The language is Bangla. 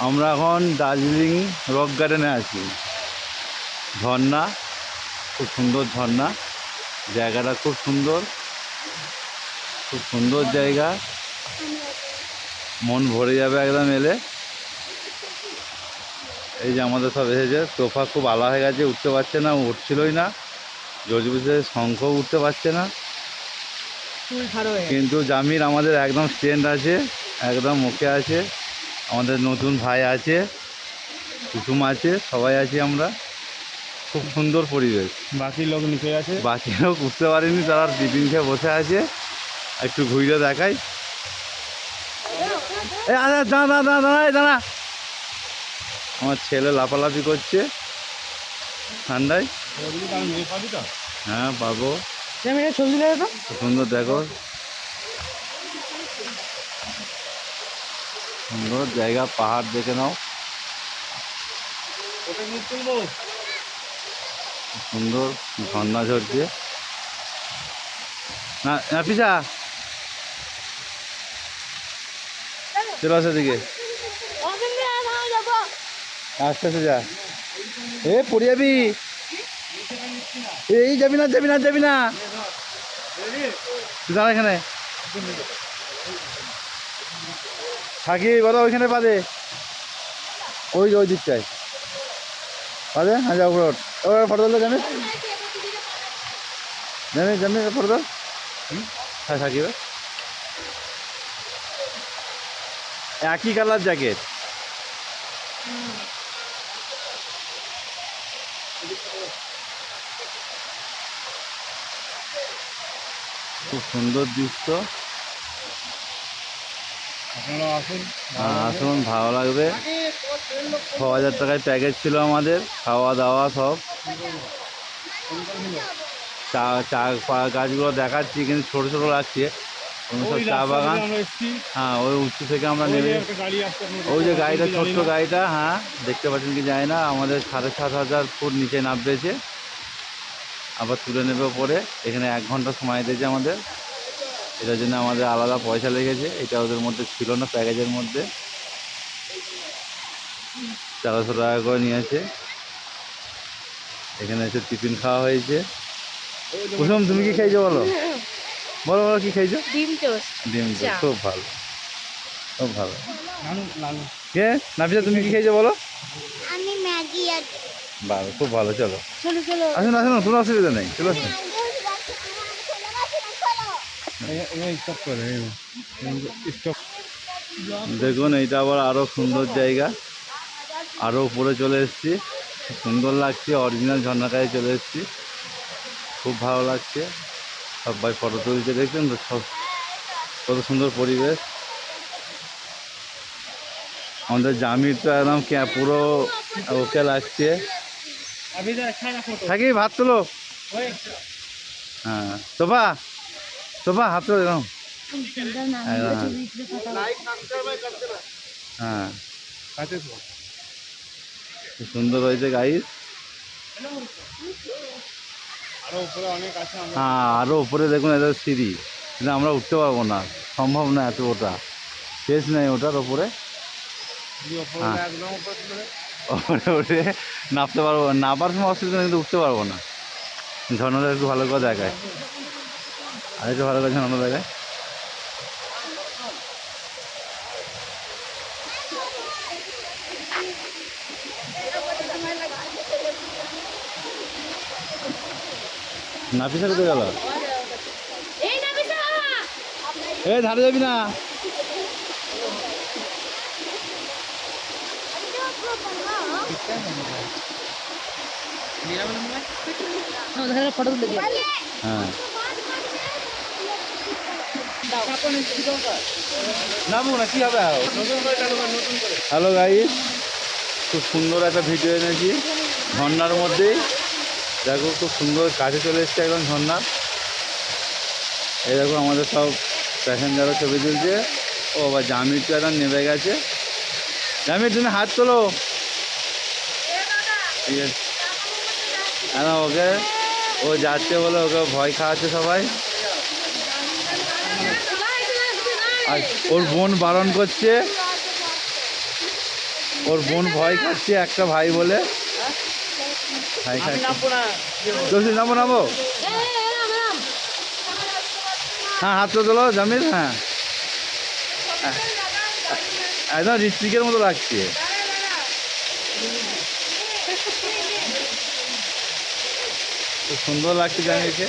আমরা এখন দার্জিলিং রক গার্ডেনে আছি। ঝর্ণা, খুব সুন্দর ঝর্ণা, জায়গাটা খুব সুন্দর, খুব সুন্দর জায়গা, মন ভরে যাবে একদম এলে। এই যে আমাদের সব এসেছে, সোফা খুব আলা হয়ে গেছে, উঠতে পারছে না, উঠছিলই না। জজবিতে শঙ্খও উঠতে পারছে না, কিন্তু জামির আমাদের একদম স্ট্যান্ড আছে, একদম ওকে আছে। আমাদের নতুন ভাই আছে, কুসুম আছে, সবাই আছি আমরা। খুব সুন্দর পরিবেশ। বাকি লোক নিচে আছে, বাকি লোক উঠতে পারেনি, তারা টিফিন খেয়ে বসে আছে। একটু ঘুরে দেখাই। দাঁড়া দাঁড়া দাঁড়া দাঁড়া, আমার ছেলে লাফালাফি করছে ঠান্ডায়। হ্যাঁ পাবো, সুন্দর দেখো, সুন্দর জায়গা, পাহাড় দেখে নাও, সুন্দর ঝর্ণা ঝরছে। না না পিসা, চলে আসে দিকে, আস্তে আস্তে যা, এ পড়ে যাবি, এই যাবি না যাবি না যাবি না, তুই দাঁড়া এখানে থাকি বলো, ওইখানে বাদে, ওই ওই দিকটায় বাদে। হ্যাঁ যাও ওর ফটো তুলতে জানি জানি জানি ফটো তোল। হ্যাঁ থাকি, একই কালার জ্যাকেট। খুব সুন্দর দৃশ্য, আপনারা আসুন, আসুন, ভালো লাগবে। ৬,০০০ টাকায় প্যাকেজ ছিল আমাদের, খাওয়া দাওয়া সব। চা চা গাছগুলো দেখাচ্ছি, কিন্তু ছোটো ছোটো লাগছে, সব চা বাগান। হ্যাঁ ওই উঁচু থেকে আমরা নেমে, ওই যে গাড়িটা, ছোট্ট গাড়িটা, হ্যাঁ দেখতে পাচ্ছেন কি যায় না, আমাদের ৭,৫০০ ফুট নিচে নামবেছে, আবার তুলে নেবে পরে। এখানে ১ ঘন্টা সময় দিয়েছে আমাদের, এটার জন্য আমাদের আলাদা পয়সা লেগেছে। এটা ওদের মধ্যে ছিল না প্যাকেজের মধ্যে। ১৩০০ টাকা করে নিয়েছে। এখানে এসে টিফিন খাওয়া হয়েছে। কুসুম তুমি কি খেয়েছো বলো, বলো বলো কি খেয়েছো? ডিম টোস্ট। ডিম টোস্ট, খুব ভালো, খুব ভালো। কে নাফিসা, তুমি কি খেয়েছো বলো? আমি ম্যাগি আর ভালো, খুব ভালো। চলো চলো চলো আসুন আসুন, কোনো অসুবিধা নেই, চলো আসুন। দেখুন এইটা আবার আরও সুন্দর জায়গা, আরও উপরে চলে এসেছি, সুন্দর লাগছে। অরিজিনাল ঝর্ণাটায় চলে এসেছি, খুব ভালো লাগছে। সবাই ফটো তুলছে, দেখছেন তো সব কত সুন্দর পরিবেশ। আমাদের জামির তো একদম পুরো ওকে লাগছে। থাকি ভাত তুলো, হ্যাঁ সোফা সোফা হাত তুলো এরকম, হ্যাঁ খুব সুন্দর হয়েছে গাইস। হ্যাঁ আরও উপরে দেখুন, এটা সিঁড়ি, কিন্তু আমরা উঠতে পারবো না, সম্ভব না, এত ওটা শেষ নেই ওটার ওপরে। ওপরে উঠে নামতে পারবো, নামার সময় অসুবিধা, কিন্তু উঠতে পারবো না। ঝর্ণাটা একটু ভালো করে দেখায়, আর একটু ভালো করে ঝর্ণা দেখায়। নাফিসা কোথায় গেল? এই ধারে যাবি না, ফটো তুলে দিই। হ্যাঁ নামবো না, কী হবে? হ্যালো গাইস, খুব সুন্দর একটা ভিডিও এনেছি ঝর্ণার মধ্যেই। দেখো খুব সুন্দর কাছে চলে এসছে একদম ঝর্ণা। এই দেখো আমাদের সব প্যাসেঞ্জারও ছবি তুলছে। ও আবার জামির তো একদম নেমে গেছে। জামির তুমি হাত তোলো, ঠিক আছে। হ্যাঁ ওকে, ও যাচ্ছে বলে ওকে ভয় খাওয়াচ্ছে সবাই। আর ওর বোন বারণ করছে, ওর বোন ভয় খাচ্ছে একটা ভাই বলে, ভাই খাচ্ছে। জসিম নামো নামো, হ্যাঁ হাত তো তোলো জামিল, হ্যাঁ একদম ঋত্বিকের মতো লাগছে। খুব সুন্দর লাগছে জামিলকে।